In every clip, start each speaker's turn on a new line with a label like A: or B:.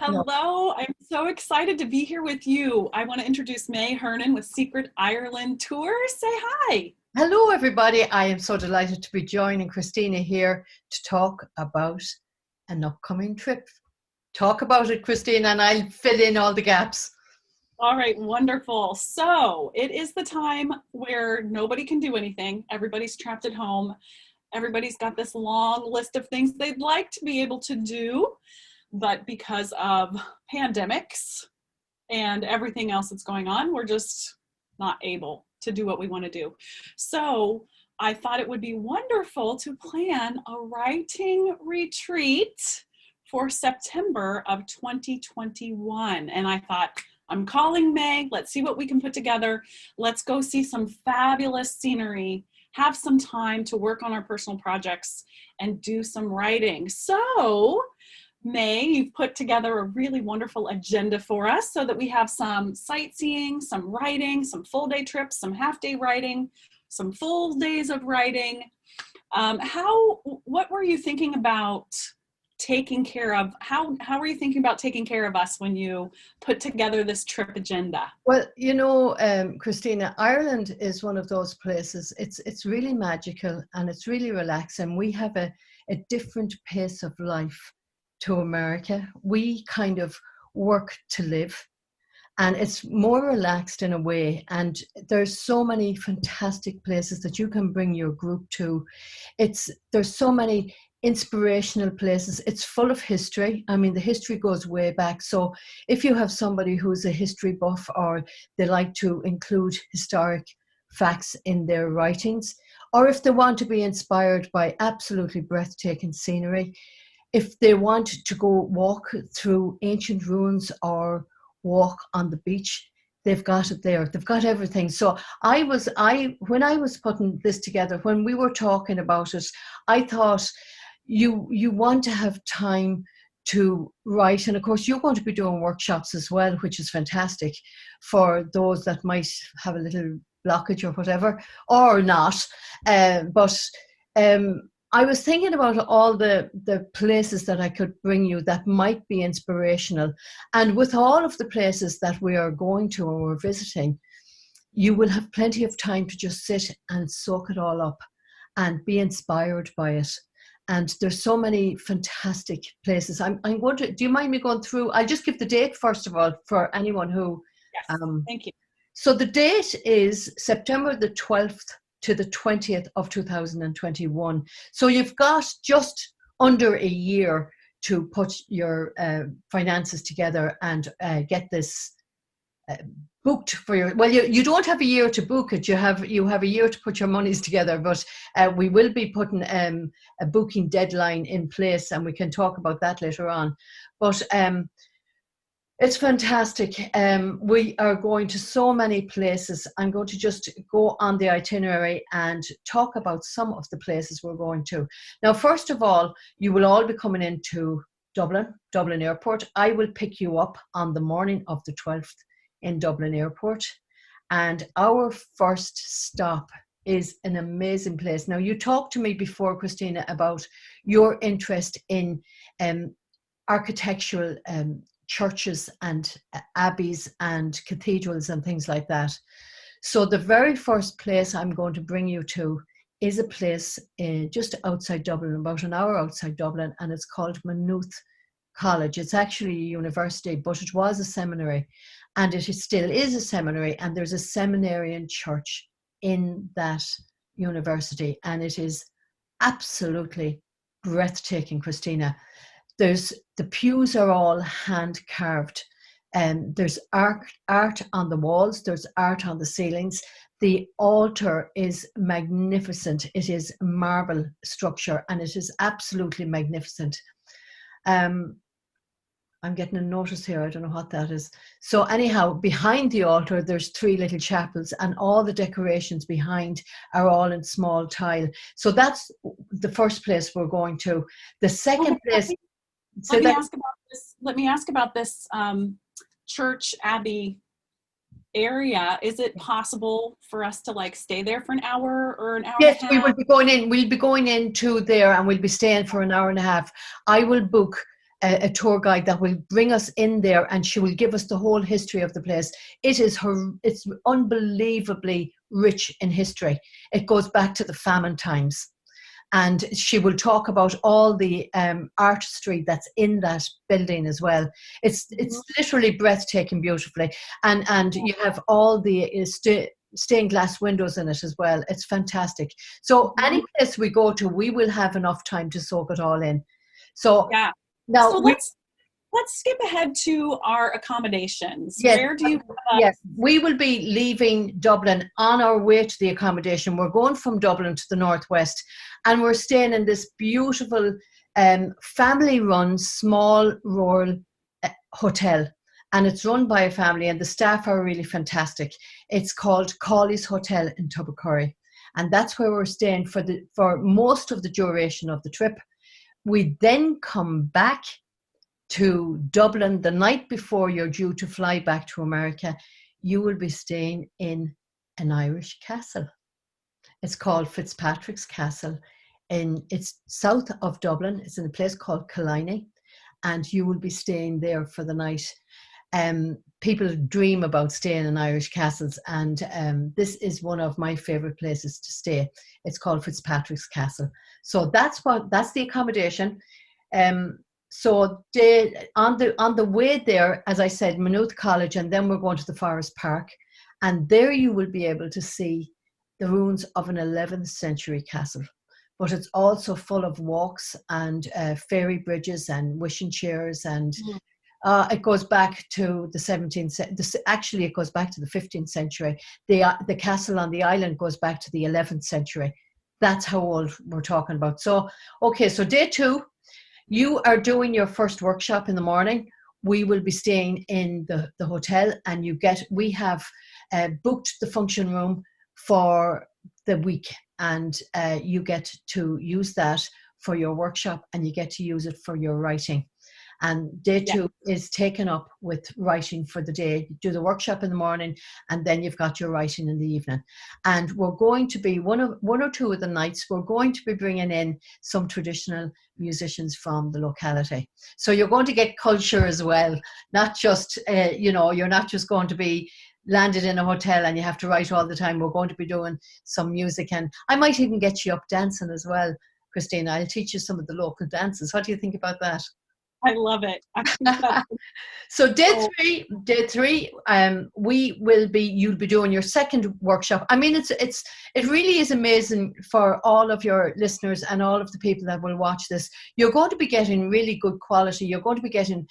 A: No.
B: Hello, I'm so excited to be here with you. I want to introduce May Hernan with Secret Ireland Tour. Say hi.
A: Hello, everybody. I am so delighted to be joining Christina here to talk about an upcoming trip. Talk about it, Christina, and I'll fill in all the gaps.
B: All right, wonderful. So it is the time where nobody can do anything. Everybody's trapped at home. Everybody's got this long list of things they'd like to be able to do, but because of pandemics and everything else that's going on, we're just not able to do what we want to do. So I thought it would be wonderful to plan a writing retreat for September of 2021. And I thought, I'm calling May. Let's see what we can put together. Let's go see some fabulous scenery, have some time to work on our personal projects and do some writing. So May, you've put together a really wonderful agenda for us so that we have some sightseeing, some writing, some full day trips, some half day writing, some full days of writing. What were you thinking about taking care of? How were you thinking about taking care of us when you put together this trip agenda?
A: Well, Christina, Ireland is one of those places. It's really magical and it's really relaxing. We have a different pace of life to America. We kind of work to live, and it's more relaxed in a way. And there's so many fantastic places that you can bring your group to. There's so many inspirational places. It's full of history. I mean, the history goes way back. So if you have somebody who's a history buff or they like to include historic facts in their writings, or if they want to be inspired by absolutely breathtaking scenery, if they want to go walk through ancient ruins or walk on the beach, they've got it there. They've got everything. So when I was putting this together, when we were talking about it, I thought you want to have time to write. And of course, you're going to be doing workshops as well, which is fantastic for those that might have a little blockage or whatever, or not. I was thinking about all the places that I could bring you that might be inspirational. And with all of the places that we are going to or we're visiting, you will have plenty of time to just sit and soak it all up and be inspired by it. And there's so many fantastic places. I'm going to, do you mind me going through? I'll just give the date first of all for anyone who.
B: Yes, thank you.
A: So the date is September the 12th to the 20th of 2021. So you've got just under a year to put your finances together and get this booked for your, well, you don't have a year to book it, you have a year to put your monies together, but we will be putting a booking deadline in place, and we can talk about that later on. But it's fantastic. We are going to so many places. I'm going to just go on the itinerary and talk about some of the places we're going to. Now, first of all, you will all be coming into Dublin Airport. I will pick you up on the morning of the 12th in Dublin Airport. And our first stop is an amazing place. Now, you talked to me before, Christina, about your interest in architectural churches and abbeys and cathedrals and things like that. So the very first place I'm going to bring you to is a place just outside Dublin, about an hour outside Dublin, and it's called Maynooth College. It's actually a university, but it was a seminary, and it still is a seminary, and there's a seminarian church in that university, and it is absolutely breathtaking, Christina. The pews are all hand carved, and there's art on the walls, there's art on the ceilings. The altar is magnificent. It is marble structure, and it is absolutely magnificent. I'm getting a notice here, I don't know what that is. So anyhow, behind the altar, there's 3 little chapels, and all the decorations behind are all in small tile. So that's the first place we're going to. The second place.
B: Let me ask about this church abbey area. Is it possible for us to stay there for an hour or an hour?
A: Yes, we will be going in. We'll be going into there, and we'll be staying for an hour and a half. I will book a tour guide that will bring us in there, and she will give us the whole history of the place. It's unbelievably rich in history. It goes back to the famine times. And she will talk about all the artistry that's in that building as well. It's literally breathtaking, beautifully, and you have all the stained glass windows in it as well. It's fantastic. So any place we go to, we will have enough time to soak it all in. So
B: yeah.
A: now
B: So let's skip ahead to our accommodations.
A: Yes,
B: Where do you?
A: yes, we will be leaving Dublin on our way to the accommodation. We're going from Dublin to the northwest, and we're staying in this beautiful family-run small rural hotel, and it's run by a family, and the staff are really fantastic. It's called Cawley's Hotel in Tubbercurry, and that's where we're staying for most of the duration of the trip. We then come back to Dublin the night before you're due to fly back to America. You will be staying in an Irish castle. It's called Fitzpatrick's Castle. It's south of Dublin. It's in a place called Killiney, and you will be staying there for the night. People dream about staying in Irish castles, and this is one of my favorite places to stay. It's called Fitzpatrick's Castle. So that's the accommodation. So on the way there, as I said, Maynooth College, and then we're going to the Forest Park, and there you will be able to see the ruins of an 11th century castle. But it's also full of walks and fairy bridges and wishing chairs, and it goes back to the 17th century. Actually, it goes back to the 15th century. The castle on the island goes back to the 11th century. That's how old we're talking about. So, okay, so day 2, you are doing your first workshop in the morning. We will be staying in the hotel, and we have booked the function room for the week, and you get to use that for your workshop, and you get to use it for your writing. And day 2 is taken up with writing for the day. You do the workshop in the morning, and then you've got your writing in the evening. And we're going to be one or two of the nights, we're going to be bringing in some traditional musicians from the locality. So you're going to get culture as well, not just, you're not just going to be landed in a hotel and you have to write all the time. We're going to be doing some music, and I might even get you up dancing as well, Christina. I'll teach you some of the local dances. What do you think about that?
B: I love it. I think that's
A: so day three, you'll be doing your second workshop. I mean, it really is amazing for all of your listeners and all of the people that will watch this. You're going to be getting really good quality. You're going to be getting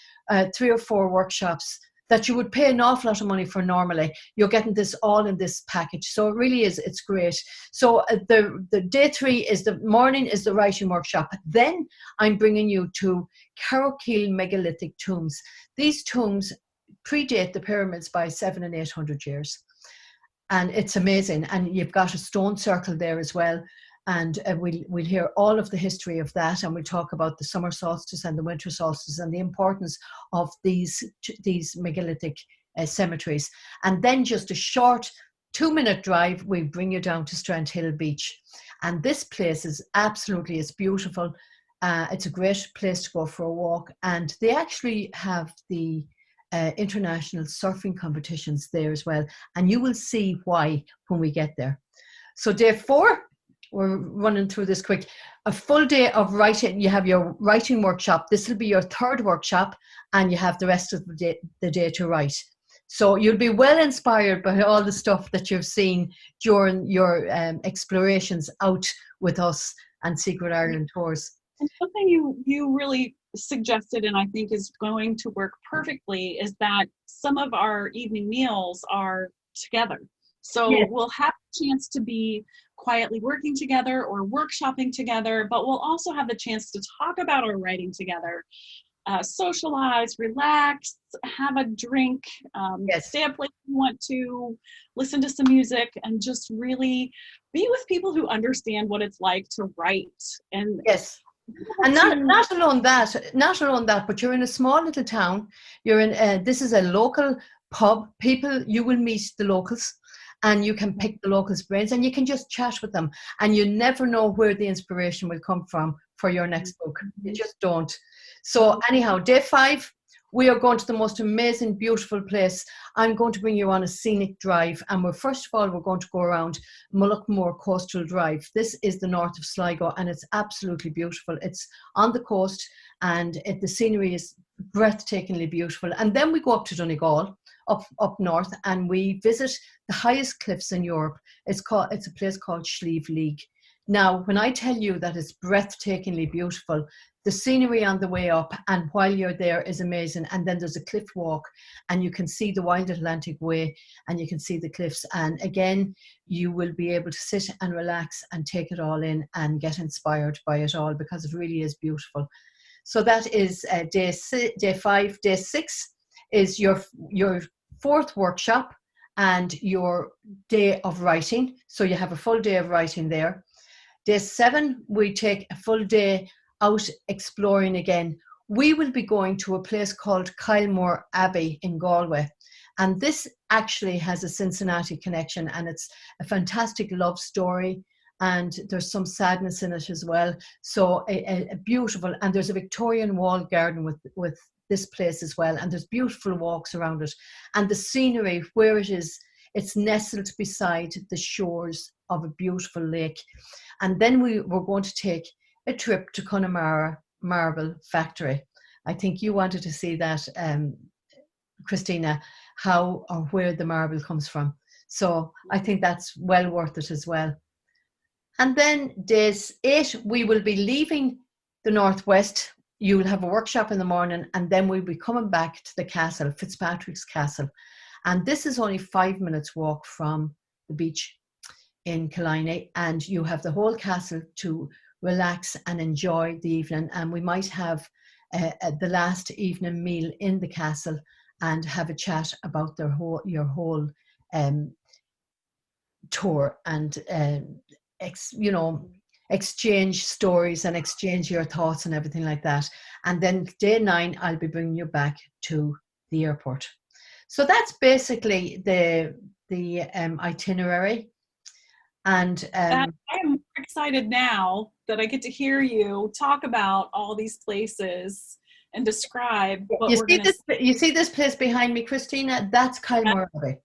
A: 3 or 4 workshops that you would pay an awful lot of money for normally. You're getting this all in this package. So it really is, it's great. So the day 3 is the morning is the writing workshop. Then I'm bringing you to Carrowkeel megalithic tombs. These tombs predate the pyramids by 700 and 800 years. And it's amazing. And you've got a stone circle there as well. And we'll hear all of the history of that, and we'll talk about the summer solstice and the winter solstice and the importance of these megalithic cemeteries. And then just a short 2-minute drive, we bring you down to Strandhill Beach. And this place is it's beautiful. It's a great place to go for a walk. And they actually have the international surfing competitions there as well. And you will see why when we get there. So day 4, we're running through this quick. A full day of writing. You have your writing workshop. This will be your 3rd workshop, and you have the rest of the day to write. So you'll be well inspired by all the stuff that you've seen during your explorations out with us and Secret Ireland tours.
B: And something you really suggested, and I think is going to work perfectly, is that some of our evening meals are together. So we'll have a chance to be quietly working together or workshopping together, but we'll also have the chance to talk about our writing together, socialize, relax, have a drink, stay up late if you want to, listen to some music, and just really be with people who understand what it's like to write. And
A: and not alone that, but you're in a small little town. You're in this is a local pub. You will meet the locals, and you can pick the locals' brains, and you can just chat with them, and you never know where the inspiration will come from for your next book. You just don't. So anyhow, day 5, we are going to the most amazing, beautiful place. I'm going to bring you on a scenic drive. And first of all, we're going to go around Mullaghmore Coastal Drive. This is the north of Sligo, and it's absolutely beautiful. It's on the coast, and the scenery is breathtakingly beautiful. And then we go up to Donegal, up north, and we visit the highest cliffs in Europe. It's a place called Slieve League. Now, when I tell you that it's breathtakingly beautiful, the scenery on the way up and while you're there is amazing. And then there's a cliff walk, and you can see the Wild Atlantic Way, and you can see the cliffs. And again, you will be able to sit and relax and take it all in and get inspired by it all, because it really is beautiful. So that is day 5. Day 6 is your 4th workshop and your day of writing. So you have a full day of writing there. Day 7, we take a full day out exploring again. We will be going to a place called Kylemore Abbey in Galway. And this actually has a Cincinnati connection, and it's a fantastic love story. And there's some sadness in it as well. So a beautiful, and there's a Victorian walled garden with this place as well. And there's beautiful walks around it. And the scenery where it is, it's nestled beside the shores of a beautiful lake. And then we're going to take a trip to Connemara Marble Factory. I think you wanted to see that, Christina, how or where the marble comes from. So I think that's well worth it as well. And then days 8, we will be leaving the northwest. You will have a workshop in the morning, and then we'll be coming back to the castle, Fitzpatrick's Castle. And this is only 5 minutes walk from the beach in Killiney, and you have the whole castle to relax and enjoy the evening. And we might have the last evening meal in the castle and have a chat about your whole tour, and exchange stories and exchange your thoughts and everything like that. And then day 9, I'll be bringing you back to the airport. So that's basically the itinerary. And
B: I am excited now that I get to hear you talk about all these places and describe what we're going to see.
A: You see this place behind me, Christina? That's Kylemore Abbey.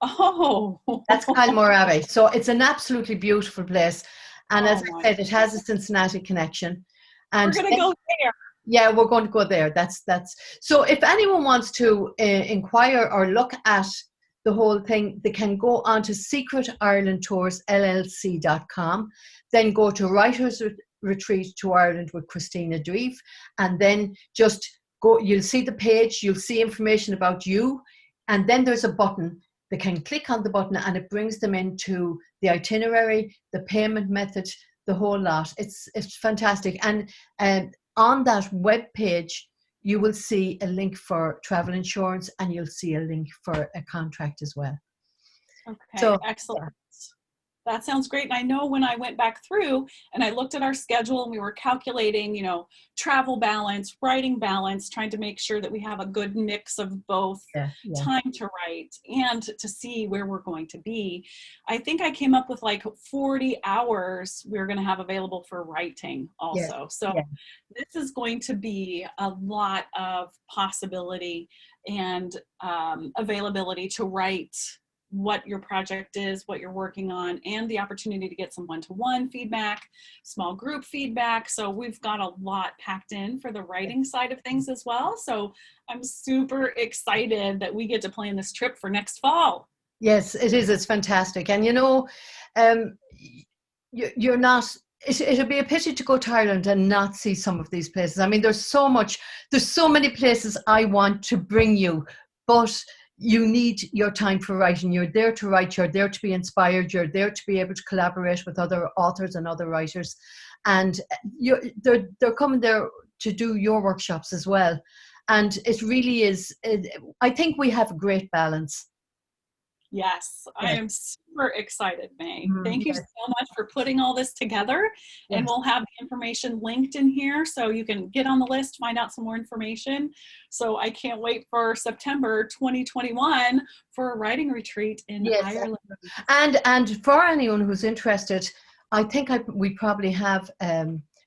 B: Oh,
A: that's Kylemore Abbey. So it's an absolutely beautiful place. And as I said, it has a Cincinnati connection. And
B: we're going to go there.
A: Yeah, we're going to go there. That's. So if anyone wants to inquire or look at the whole thing, they can go on to secretirelandtoursllc.com, then go to Writers Retreat to Ireland with Christina Dreeve, and then just go, you'll see the page, you'll see information about you, and then there's a button. They can click on the button and it brings them into the itinerary, the payment method, the whole lot. It's fantastic. And on that web page, you will see a link for travel insurance, and you'll see a link for a contract as well.
B: Okay, so, excellent. Yeah. That sounds great. And I know when I went back through and I looked at our schedule and we were calculating, travel balance, writing balance, trying to make sure that we have a good mix of both time to write and to see where we're going to be. I think I came up with like 40 hours we're going to have available for writing also. This is going to be a lot of possibility and availability to write what your project is, what you're working on, and the opportunity to get some one-to-one feedback, small group feedback. So we've got a lot packed in for the writing side of things as well. So I'm super excited that we get to plan this trip for next fall.
A: Yes, it is. It's fantastic. And you're not, it'll be a pity to go to Ireland and not see some of these places. I mean, there's so many places I want to bring you, but you need your time for writing. You're there to write, you're there to be inspired, you're there to be able to collaborate with other authors and other writers. And they're coming there to do your workshops as well. And it really is, I think we have a great balance.
B: Yes, I am super excited, May. Thank you so much for putting all this together. And we'll have the information linked in here so you can get on the list, find out some more information. So I can't wait for September 2021 for a writing retreat in Ireland.
A: And for anyone who's interested, I think we probably have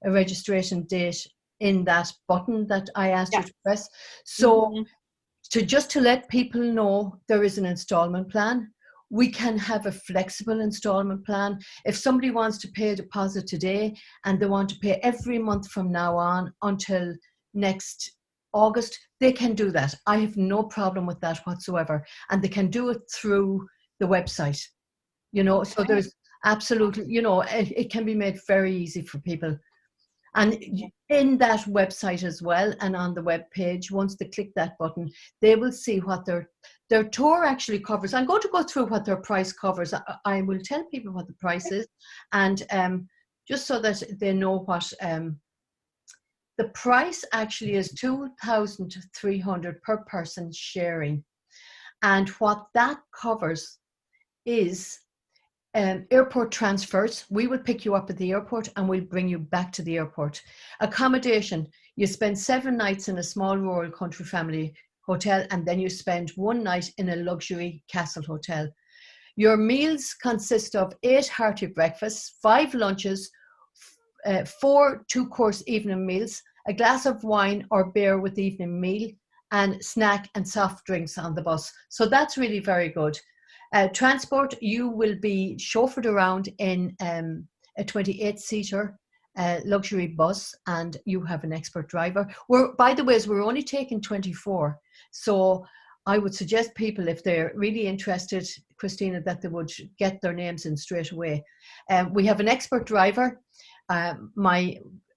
A: a registration date in that button that I asked you
B: Yes.
A: to press. So
B: Mhm.
A: to let people know there is an installment plan. We can have a flexible installment plan. If somebody wants to pay a deposit today and they want to pay every month from now on until next August, they can do that. I have no problem with that whatsoever. And they can do it through the website, you know. So
B: Okay.
A: there's absolutely, you know, it can be made very easy for people. And in that website as well, and on the web page, once they click that button, they will see what their tour actually covers. I'm going to go through what their price covers. I will tell people what the price is, and just so that they know what the price actually is 2,300 per person sharing. And what that covers is airport transfers. We will pick you up at the airport and we'll bring you back to the airport. Accommodation, you spend 7 nights in a small rural country family hotel, and then you spend 1 night in a luxury castle hotel. Your meals consist of 8 hearty breakfasts, 5 lunches, 4 2-course evening meals, a glass of wine or beer with the evening meal, and snack and soft drinks on the bus. So that's really very good. Transport, you will be chauffeured around in a 28-seater luxury bus, and you have an expert driver. By the way, we're only taking 24. So I would suggest people, if they're really interested, Christina, that they would get their names in straight away. We have an expert driver.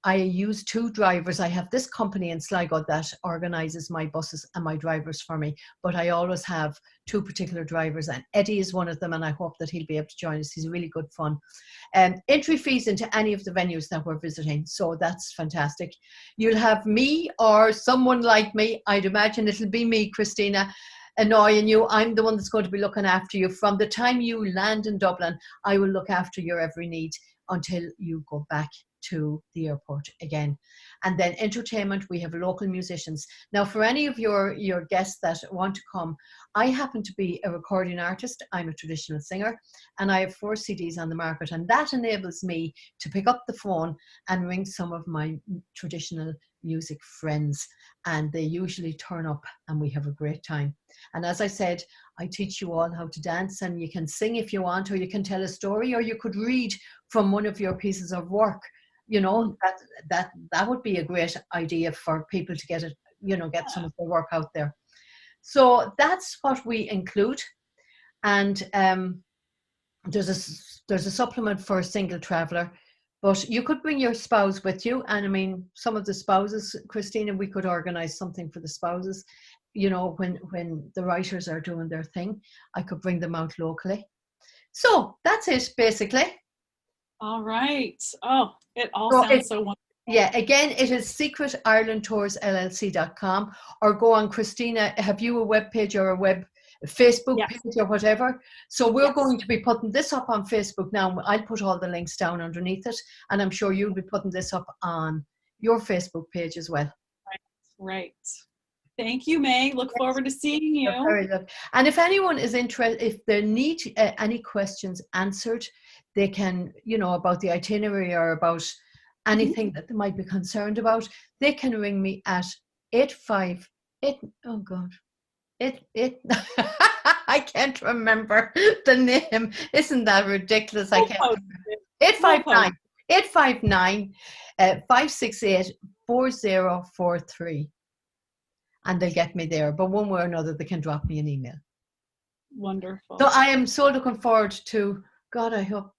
A: I use 2 drivers. I have this company in Sligo that organises my buses and my drivers for me, but I always have 2 particular drivers, and Eddie is one of them, and I hope that he'll be able to join us. He's really good fun. Entry fees into any of the venues that we're visiting, so that's fantastic. You'll have me or someone like me. I'd imagine it'll be me, Christina, annoying you. I'm the one that's going to be looking after you. From the time you land in Dublin, I will look after your every need until you go back to the airport again. And then entertainment, we have local musicians. Now, for any of your guests that want to come, I happen to be a recording artist. I'm a traditional singer, and I have 4 CDs on the market, and that enables me to pick up the phone and ring some of my traditional music friends, and they usually turn up and we have a great time. And as I said, I teach you all how to dance, and you can sing if you want, or you can tell a story, or you could read from one of your pieces of work. You know, that would be a great idea for people to get it, you know, get some of their work out there. So that's what we include. And there's a supplement for a single traveler, but you could bring your spouse with you. And I mean, some of the spouses, Christina, we could organize something for the spouses. You know, when the writers are doing their thing, I could bring them out locally. So that's it, basically.
B: All right. Oh, it all
A: So
B: sounds so wonderful.
A: yeah, again, it is secretirelandtoursllc.com, or go on, Christina, have you a web page or a web Facebook
B: Yes.
A: page or whatever? So we're
B: Yes.
A: going to be putting this up on Facebook now. I'll put all the links down underneath it, and I'm sure you'll be putting this up on your Facebook page as well.
B: Right. Thank you, May. Look forward to seeing you.
A: Very good. And if anyone is interested, if they need any questions answered, they can, you know, about the itinerary or about anything that they might be concerned about, they can ring me at 858. Oh God, it. I can't remember the name. Isn't that ridiculous? I can't remember. 859 859 568 4043. And they'll get me there. But one way or another, they can drop me an email.
B: Wonderful.
A: So I am so looking forward to, God, I hope.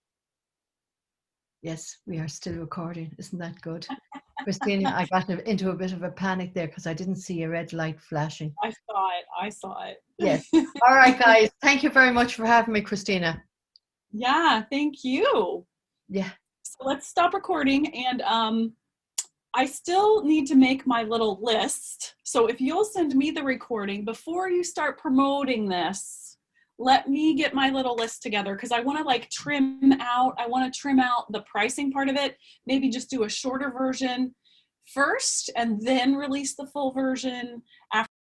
A: Yes, we are still recording. Isn't that good? Christina, I got into a bit of a panic there because I didn't see a red light flashing.
B: I saw it. I saw it.
A: Yes. All right, guys. Thank you very much for having me, Christina.
B: Yeah, thank you.
A: Yeah.
B: So let's stop recording, and I still need to make my little list. So if you'll send me the recording before you start promoting this, let me get my little list together, because I want to like trim out the pricing part of it, maybe just do a shorter version first and then release the full version after